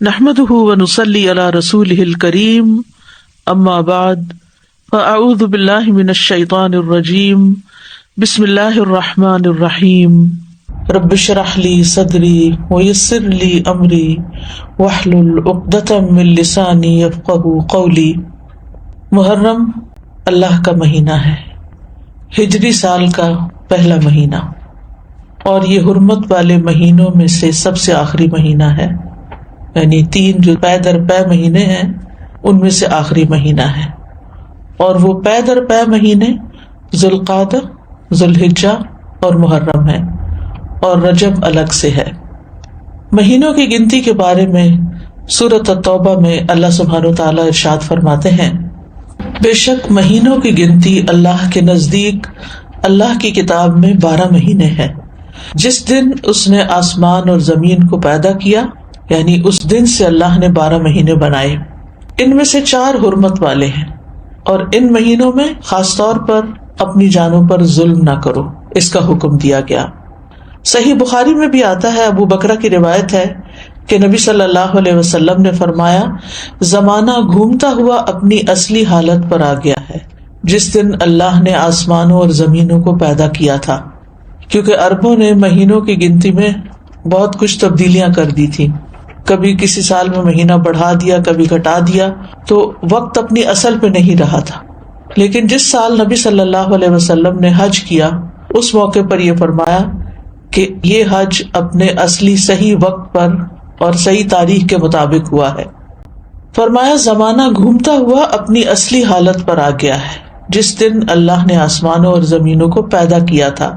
نحمده ونصلي على رسوله الكريم اما بعد فاعوذ بالله من الشيطان الرجيم بسم الله الرحمن الرحيم رب اشرح لي صدري ويسر لي امري واحلل عقدة من لساني يفقهوا قولي۔ محرم اللہ کا مہینہ ہے، ہجری سال کا پہلا مہینہ، اور یہ حرمت والے مہینوں میں سے سب سے آخری مہینہ ہے، یعنی 3 جو پے در پے مہینے ہیں ان میں سے آخری مہینہ ہے، اور وہ پے در پے مہینے ذوالقعدہ، ذوالحجہ اور محرم ہے، اور رجب الگ سے ہے۔ مہینوں کی گنتی کے بارے میں سورۃ التوبہ میں اللہ سبحانہ وتعالیٰ ارشاد فرماتے ہیں، بے شک مہینوں کی گنتی اللہ کے نزدیک اللہ کی کتاب میں 12 مہینے ہیں، جس دن اس نے آسمان اور زمین کو پیدا کیا، یعنی اس دن سے اللہ نے 12 مہینے بنائے۔ ان میں سے 4 حرمت والے ہیں، اور ان مہینوں میں خاص طور پر اپنی جانوں پر ظلم نہ کرو، اس کا حکم دیا گیا۔ صحیح بخاری میں بھی آتا ہے، ابو بکرہ کی روایت ہے کہ نبی صلی اللہ علیہ وسلم نے فرمایا، زمانہ گھومتا ہوا اپنی اصلی حالت پر آ گیا ہے جس دن اللہ نے آسمانوں اور زمینوں کو پیدا کیا تھا، کیونکہ عربوں نے مہینوں کی گنتی میں بہت کچھ تبدیلیاں کر دی تھی، کبھی کسی سال میں مہینہ بڑھا دیا، کبھی گھٹا دیا، تو وقت اپنی اصل پہ نہیں رہا تھا۔ لیکن جس سال نبی صلی اللہ علیہ وسلم نے حج کیا، اس موقع پر یہ فرمایا کہ یہ حج اپنے اصلی صحیح وقت پر اور صحیح تاریخ کے مطابق ہوا ہے۔ فرمایا، زمانہ گھومتا ہوا اپنی اصلی حالت پر آ گیا ہے جس دن اللہ نے آسمانوں اور زمینوں کو پیدا کیا تھا۔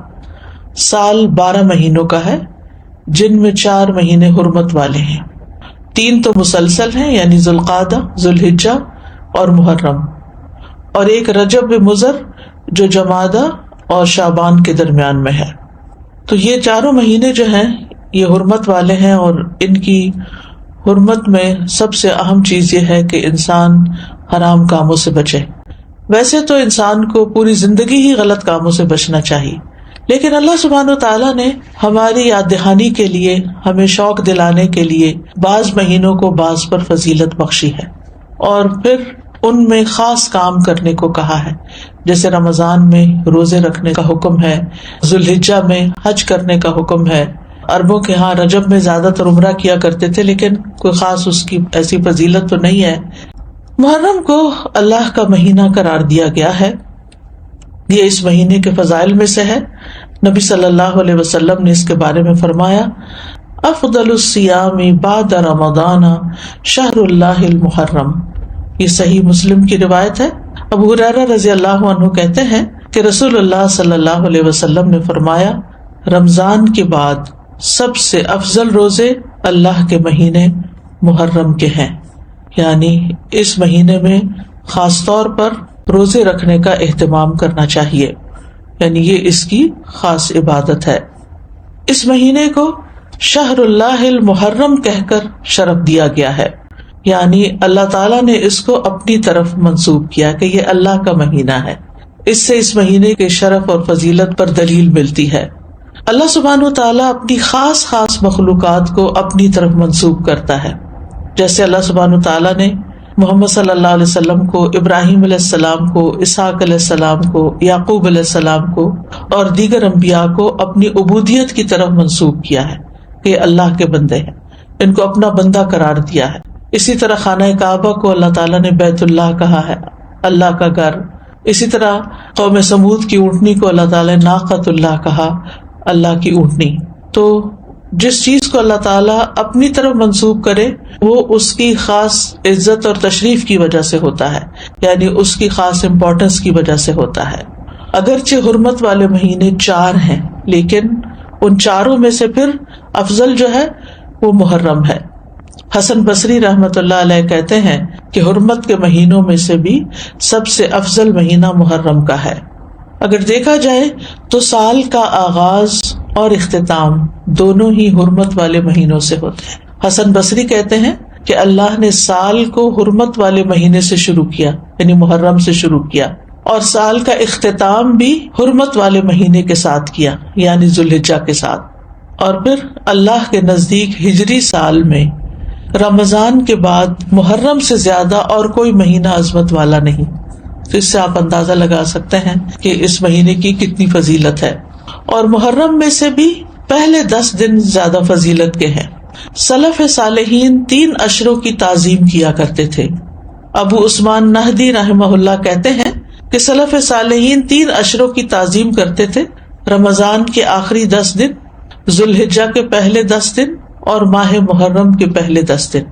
سال 12 مہینوں کا ہے، جن میں 4 مہینے حرمت والے ہیں، 3 تو مسلسل ہیں، یعنی ذوالقعدہ، ذوالحجہ اور محرم، اور ایک رجب مضر جو جمادہ اور شعبان کے درمیان میں ہے۔ تو یہ 4 مہینے جو ہیں یہ حرمت والے ہیں، اور ان کی حرمت میں سب سے اہم چیز یہ ہے کہ انسان حرام کاموں سے بچے۔ ویسے تو انسان کو پوری زندگی ہی غلط کاموں سے بچنا چاہیے، لیکن اللہ سبحانہ وتعالیٰ نے ہماری یاد دہانی کے لیے، ہمیں شوق دلانے کے لیے بعض مہینوں کو بعض پر فضیلت بخشی ہے، اور پھر ان میں خاص کام کرنے کو کہا ہے، جیسے رمضان میں روزے رکھنے کا حکم ہے، ذوالحجہ میں حج کرنے کا حکم ہے۔ عربوں کے ہاں رجب میں زیادہ تر عمرہ کیا کرتے تھے، لیکن کوئی خاص اس کی ایسی فضیلت تو نہیں ہے۔ محرم کو اللہ کا مہینہ قرار دیا گیا ہے، یہ اس مہینے کے فضائل میں سے ہے۔ نبی صلی اللہ علیہ وسلم نے اس کے بارے میں فرمایا، افضل الصیام بعد رمضان شہر اللہ المحرم۔ یہ صحیح مسلم کی روایت ہے۔ ابو ہریرہ رضی اللہ عنہ کہتے ہیں کہ رسول اللہ صلی اللہ علیہ وسلم نے فرمایا، رمضان کے بعد سب سے افضل روزے اللہ کے مہینے محرم کے ہیں، یعنی اس مہینے میں خاص طور پر روزے رکھنے کا اہتمام کرنا چاہیے، یعنی یہ اس کی خاص عبادت ہے۔ اس مہینے کو شہر اللہ المحرم کہہ کر شرف دیا گیا ہے، یعنی اللہ تعالیٰ نے اس کو اپنی طرف منسوب کیا کہ یہ اللہ کا مہینہ ہے۔ اس سے اس مہینے کے شرف اور فضیلت پر دلیل ملتی ہے۔ اللہ سبحانہ وتعالیٰ اپنی خاص مخلوقات کو اپنی طرف منسوب کرتا ہے، جیسے اللہ سبحانہ وتعالیٰ نے محمد صلی اللہ علیہ وسلم کو، ابراہیم علیہ السلام کو، اسحاق علیہ السلام کو، یعقوب علیہ السلام کو اور دیگر انبیاء کو اپنی عبودیت کی طرف منسوب کیا ہے کہ اللہ کے بندے ہیں، ان کو اپنا بندہ قرار دیا ہے۔ اسی طرح خانہ کعبہ کو اللہ تعالیٰ نے بیت اللہ کہا ہے، اللہ کا گھر۔ اسی طرح قوم سمود کی اونٹنی کو اللہ تعالیٰ نے ناقۃ اللہ کہا، اللہ کی اونٹنی۔ تو جس چیز کو اللہ تعالیٰ اپنی طرف منسوب کرے وہ اس کی خاص عزت اور تشریف کی وجہ سے ہوتا ہے، یعنی اس کی خاص امپورٹنس کی وجہ سے ہوتا ہے۔ اگرچہ حرمت والے مہینے 4 ہیں، لیکن ان 4 میں سے پھر افضل جو ہے وہ محرم ہے۔ حسن بصری رحمۃ اللہ علیہ کہتے ہیں کہ حرمت کے مہینوں میں سے بھی سب سے افضل مہینہ محرم کا ہے۔ اگر دیکھا جائے تو سال کا آغاز اور اختتام دونوں ہی حرمت والے مہینوں سے ہوتے ہیں۔ حسن بصری کہتے ہیں کہ اللہ نے سال کو حرمت والے مہینے سے شروع کیا، یعنی محرم سے شروع کیا، اور سال کا اختتام بھی حرمت والے مہینے کے ساتھ کیا، یعنی ذوالحجہ کے ساتھ۔ اور پھر اللہ کے نزدیک ہجری سال میں رمضان کے بعد محرم سے زیادہ اور کوئی مہینہ عظمت والا نہیں. تو اس سے آپ اندازہ لگا سکتے ہیں کہ اس مہینے کی کتنی فضیلت ہے. اور محرم میں سے بھی پہلے 10 دن زیادہ فضیلت کے ہیں. سلف صالحین 3 اشروں کی تعظیم کیا کرتے تھے. ابو عثمان نہدی رحمہ اللہ کہتے ہیں کہ سلف صالحین 3 اشروں کی تعظیم کرتے تھے: رمضان کے آخری 10 دن، ذوالحجہ کے پہلے 10 دن اور ماہ محرم کے پہلے 10 دن.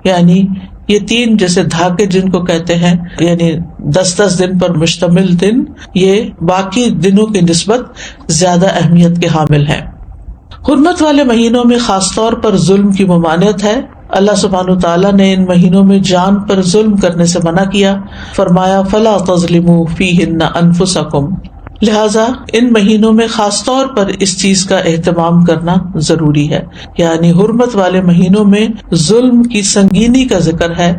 یعنی یہ 3 جیسے دھاکے جن کو کہتے ہیں، یعنی 10 دن پر مشتمل دن، یہ باقی دنوں کی نسبت زیادہ اہمیت کے حامل ہیں. حرمت والے مہینوں میں خاص طور پر ظلم کی ممانعت ہے. اللہ سبحانہ تعالیٰ نے ان مہینوں میں جان پر ظلم کرنے سے منع کیا. فرمایا فَلَا تَظْلِمُوا فِيهِنَّ أَنفُسَكُمْ. لہذا ان مہینوں میں خاص طور پر اس چیز کا اہتمام کرنا ضروری ہے. یعنی حرمت والے مہینوں میں ظلم کی سنگینی کا ذکر ہے.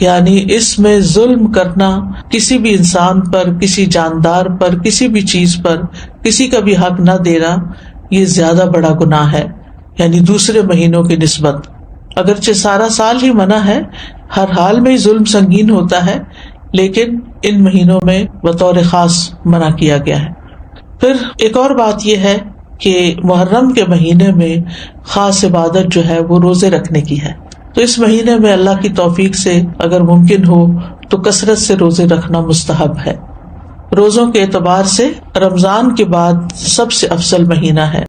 یعنی اس میں ظلم کرنا، کسی بھی انسان پر، کسی جاندار پر، کسی بھی چیز پر کسی کا بھی حق نہ دینا، یہ زیادہ بڑا گناہ ہے. یعنی دوسرے مہینوں کی نسبت اگرچہ سارا سال ہی منع ہے، ہر حال میں ظلم سنگین ہوتا ہے، لیکن ان مہینوں میں بطور خاص منع کیا گیا ہے. پھر ایک اور بات یہ ہے کہ محرم کے مہینے میں خاص عبادت جو ہے وہ روزے رکھنے کی ہے. تو اس مہینے میں اللہ کی توفیق سے اگر ممکن ہو تو کثرت سے روزے رکھنا مستحب ہے. روزوں کے اعتبار سے رمضان کے بعد سب سے افضل مہینہ ہے.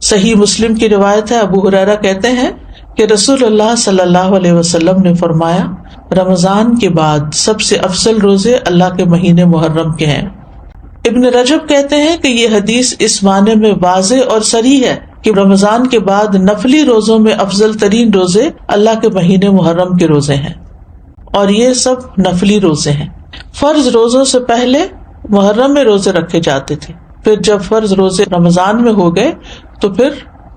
صحیح مسلم کی روایت ہے، ابو ہریرہ کہتے ہیں کہ رسول اللہ صلی اللہ علیہ وسلم نے فرمایا، رمضان کے بعد سب سے افضل روزے اللہ کے مہینے محرم کے ہیں. ابن رجب کہتے ہیں کہ یہ حدیث اس معنی میں واضح اور صریح ہے کہ رمضان کے بعد نفلی روزوں میں افضل ترین روزے اللہ کے مہینے محرم کے روزے ہیں، اور یہ سب نفلی روزے ہیں. فرض روزوں سے پہلے محرم میں روزے رکھے جاتے تھے، پھر جب فرض روزے رمضان میں ہو گئے تو پھر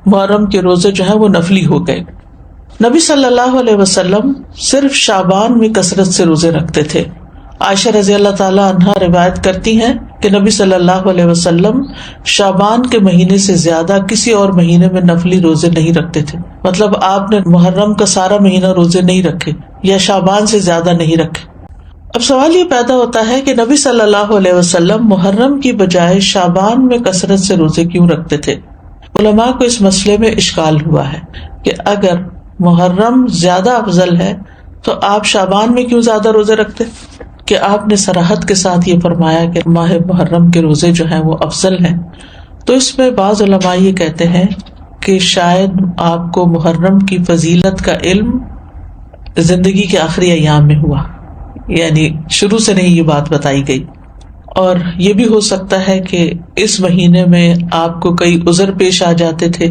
محرم کے روزے جو ہیں وہ نفلی ہو گئے. نبی صلی اللہ علیہ وسلم صرف شعبان میں کثرت سے روزے رکھتے تھے. عائشہ رضی اللہ تعالی عنہا روایت کرتی ہیں کہ نبی صلی اللہ علیہ وسلم شعبان کے مہینے سے زیادہ کسی اور مہینے میں نفلی روزے نہیں رکھتے تھے. مطلب آپ نے محرم کا سارا مہینہ روزے نہیں رکھے یا شعبان سے زیادہ نہیں رکھے. اب سوال یہ پیدا ہوتا ہے کہ نبی صلی اللہ علیہ وسلم محرم کی بجائے شعبان میں کثرت سے روزے کیوں رکھتے تھے؟ علماء کو اس مسئلے میں اشکال ہوا ہے کہ اگر محرم زیادہ افضل ہے تو آپ شعبان میں کیوں زیادہ روزے رکھتے؟ کہ آپ نے صراحت کے ساتھ یہ فرمایا کہ ماہ محرم کے روزے جو ہیں وہ افضل ہیں. تو اس میں بعض علماء یہ کہتے ہیں کہ شاید آپ کو محرم کی فضیلت کا علم زندگی کے آخری ایام میں ہوا، یعنی شروع سے نہیں یہ بات بتائی گئی. اور یہ بھی ہو سکتا ہے کہ اس مہینے میں آپ کو کئی عذر پیش آ جاتے تھے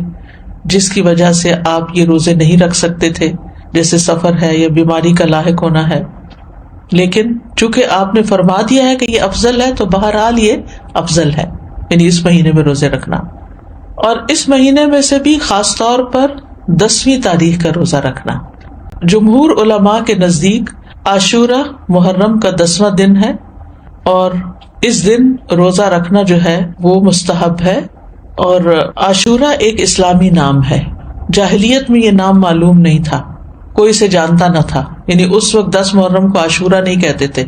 جس کی وجہ سے آپ یہ روزے نہیں رکھ سکتے تھے، جیسے سفر ہے یا بیماری کا لاحق ہونا ہے. لیکن چونکہ آپ نے فرما دیا ہے کہ یہ افضل ہے تو بہرحال یہ افضل ہے، یعنی اس مہینے میں روزے رکھنا. اور اس مہینے میں سے بھی خاص طور پر 10ویں تاریخ کا روزہ رکھنا. جمہور علماء کے نزدیک عاشورہ محرم کا 10واں دن ہے، اور اس دن روزہ رکھنا جو ہے وہ مستحب ہے. اور عاشورہ ایک اسلامی نام ہے، جاہلیت میں یہ نام معلوم نہیں تھا، کوئی اسے جانتا نہ تھا، یعنی اس وقت 10 محرم کو عاشورہ نہیں کہتے تھے.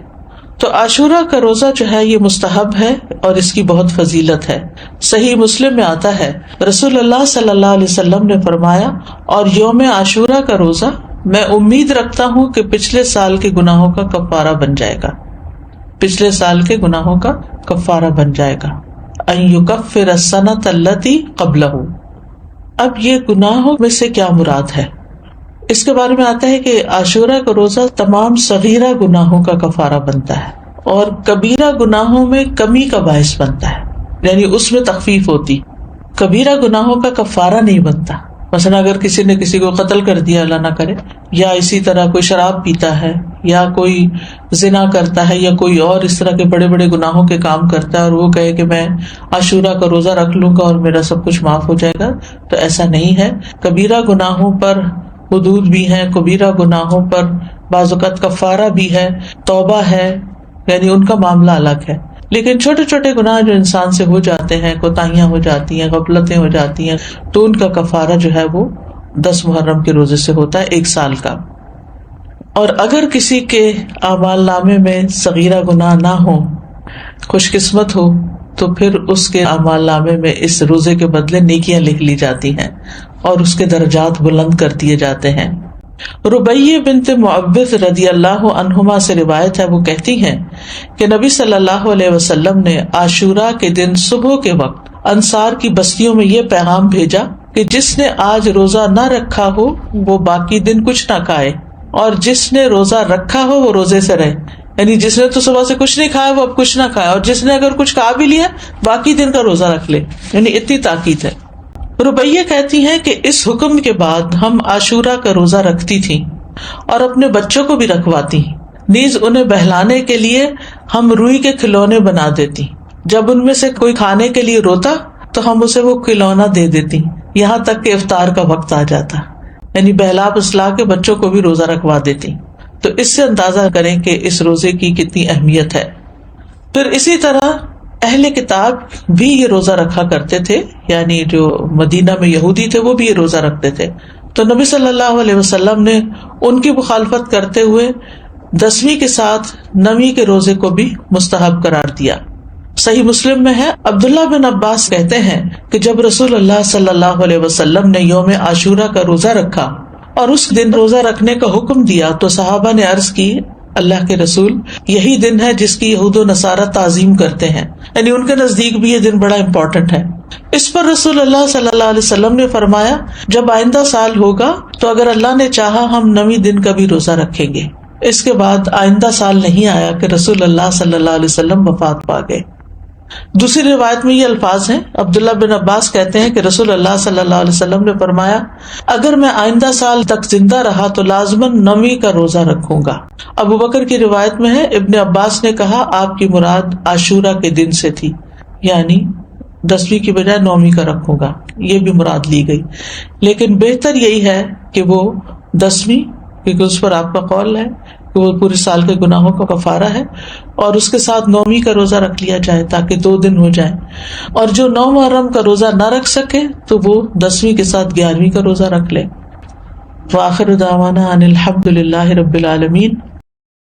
تو عاشورہ کا روزہ جو ہے یہ مستحب ہے اور اس کی بہت فضیلت ہے. صحیح مسلم میں آتا ہے رسول اللہ صلی اللہ علیہ وسلم نے فرمایا، اور یوم عاشورہ کا روزہ میں امید رکھتا ہوں کہ پچھلے سال کے گناہوں کا کفارہ بن جائے گا، پچھلے سال کے گناہوں کا کفارہ بن جائے گا. ان یکفر السنۃ التی قبلہ. اب یہ گناہوں میں سے کیا مراد ہے؟ اس کے بارے میں آتا ہے کہ عاشورہ کا روزہ تمام صغیرہ گناہوں کا کفارہ بنتا ہے اور کبیرہ گناہوں میں کمی کا باعث بنتا ہے، یعنی اس میں تخفیف ہوتی. کبیرہ گناہوں کا کفارہ نہیں بنتا. مثلا اگر کسی نے کسی کو قتل کر دیا، اللہ نہ کرے، یا اسی طرح کوئی شراب پیتا ہے یا کوئی زنا کرتا ہے یا کوئی اور اس طرح کے بڑے بڑے گناہوں کے کام کرتا ہے اور وہ کہے کہ میں عاشورہ کا روزہ رکھ لوں گا اور میرا سب کچھ معاف ہو جائے گا، تو ایسا نہیں ہے. کبیرہ گناہوں پر حدود بھی ہیں، کبیرہ گناہوں پر بعض اوقات کفارہ بھی ہے، توبہ ہے، یعنی ان کا معاملہ الگ ہے. لیکن چھوٹے چھوٹے گناہ جو انسان سے ہو جاتے ہیں، کوتاہیاں ہو جاتی ہیں، غفلتیں ہو جاتی ہیں، تو ان کا کفارہ جو ہے وہ 10 محرم کے روزے سے ہوتا ہے 1 سال کا. اور اگر کسی کے اعمال نامے میں صغیرہ گناہ نہ ہو، خوش قسمت ہو، تو پھر اس کے اعمال نامے میں اس روزے کے بدلے نیکیاں لکھ لی جاتی ہیں اور اس کے درجات بلند کر دیے جاتے ہیں. ربیہ بنت معوذ رضی اللہ عنہما سے روایت ہے، وہ کہتی ہیں کہ نبی صلی اللہ علیہ وسلم نے عاشورہ کے دن صبح کے وقت انصار کی بستیوں میں یہ پیغام بھیجا کہ جس نے آج روزہ نہ رکھا ہو وہ باقی دن کچھ نہ کھائے، اور جس نے روزہ رکھا ہو وہ روزے سے رہے. یعنی جس نے تو صبح سے کچھ نہیں کھایا وہ اب کچھ نہ کھائے، اور جس نے اگر کچھ کھا بھی لیا باقی دن کا روزہ رکھ لے. یعنی اتنی تاکید ہے. ربیہ کہتی ہیں کہ اس حکم کے بعد ہم عاشورہ کا روزہ رکھتی تھیں اور اپنے بچوں کو بھی رکھواتی، نیز انہیں بہلانے کے لیے ہم روئی کے کھلونے بنا دیتی. جب ان میں سے کوئی کھانے کے لیے روتا تو ہم اسے وہ کھلونا دے دیتی یہاں تک کہ افطار کا وقت آ جاتا. یعنی بہلا پسلا کے بچوں کو بھی روزہ رکھوا دیتی. تو اس سے اندازہ کریں کہ اس روزے کی کتنی اہمیت ہے. پھر اسی طرح اہل کتاب بھی یہ روزہ رکھا کرتے تھے، یعنی جو مدینہ میں یہودی تھے وہ بھی یہ روزہ رکھتے تھے. تو نبی صلی اللہ علیہ وسلم نے ان کی مخالفت کرتے ہوئے 10ویں کے ساتھ 9ویں کے روزے کو بھی مستحب قرار دیا. صحیح مسلم میں ہے، عبداللہ بن عباس کہتے ہیں کہ جب رسول اللہ صلی اللہ علیہ وسلم نے یوم عاشورہ کا روزہ رکھا اور اس دن روزہ رکھنے کا حکم دیا تو صحابہ نے عرض کی، اللہ کے رسول، یہی دن ہے جس کی یہود و نصارہ تعظیم کرتے ہیں، یعنی ان کے نزدیک بھی یہ دن بڑا امپورٹنٹ ہے. اس پر رسول اللہ صلی اللہ علیہ وسلم نے فرمایا، جب آئندہ سال ہوگا تو اگر اللہ نے چاہا ہم 9ویں دن کا بھی روزہ رکھیں گے. اس کے بعد آئندہ سال نہیں آیا کہ رسول اللہ صلی اللہ علیہ وسلم وفات پا گئے. دوسری روایت میں یہ الفاظ ہیں، عبداللہ بن عباس کہتے ہیں کہ رسول اللہ صلی اللہ علیہ وسلم نے فرمایا، اگر میں آئندہ سال تک زندہ رہا تو لازماً 9ویں کا روزہ رکھوں گا. ابو بکر کی روایت میں ہے، ابن عباس نے کہا آپ کی مراد عاشورہ کے دن سے تھی، یعنی 10ویں کی بجائے 9ویں کا رکھوں گا، یہ بھی مراد لی گئی. لیکن بہتر یہی ہے کہ وہ 10ویں، کیونکہ اس پر آپ کا قول ہے کہ وہ پورے سال کے گناہوں کا کفارہ ہے، اور اس کے ساتھ 9ویں کا روزہ رکھ لیا جائے تاکہ 2 دن ہو جائیں. اور جو 9 محرم کا روزہ نہ رکھ سکے تو وہ 10ویں کے ساتھ 11ویں کا روزہ رکھ لے. وآخر دعوانا ان الحمد للہ رب العالمین.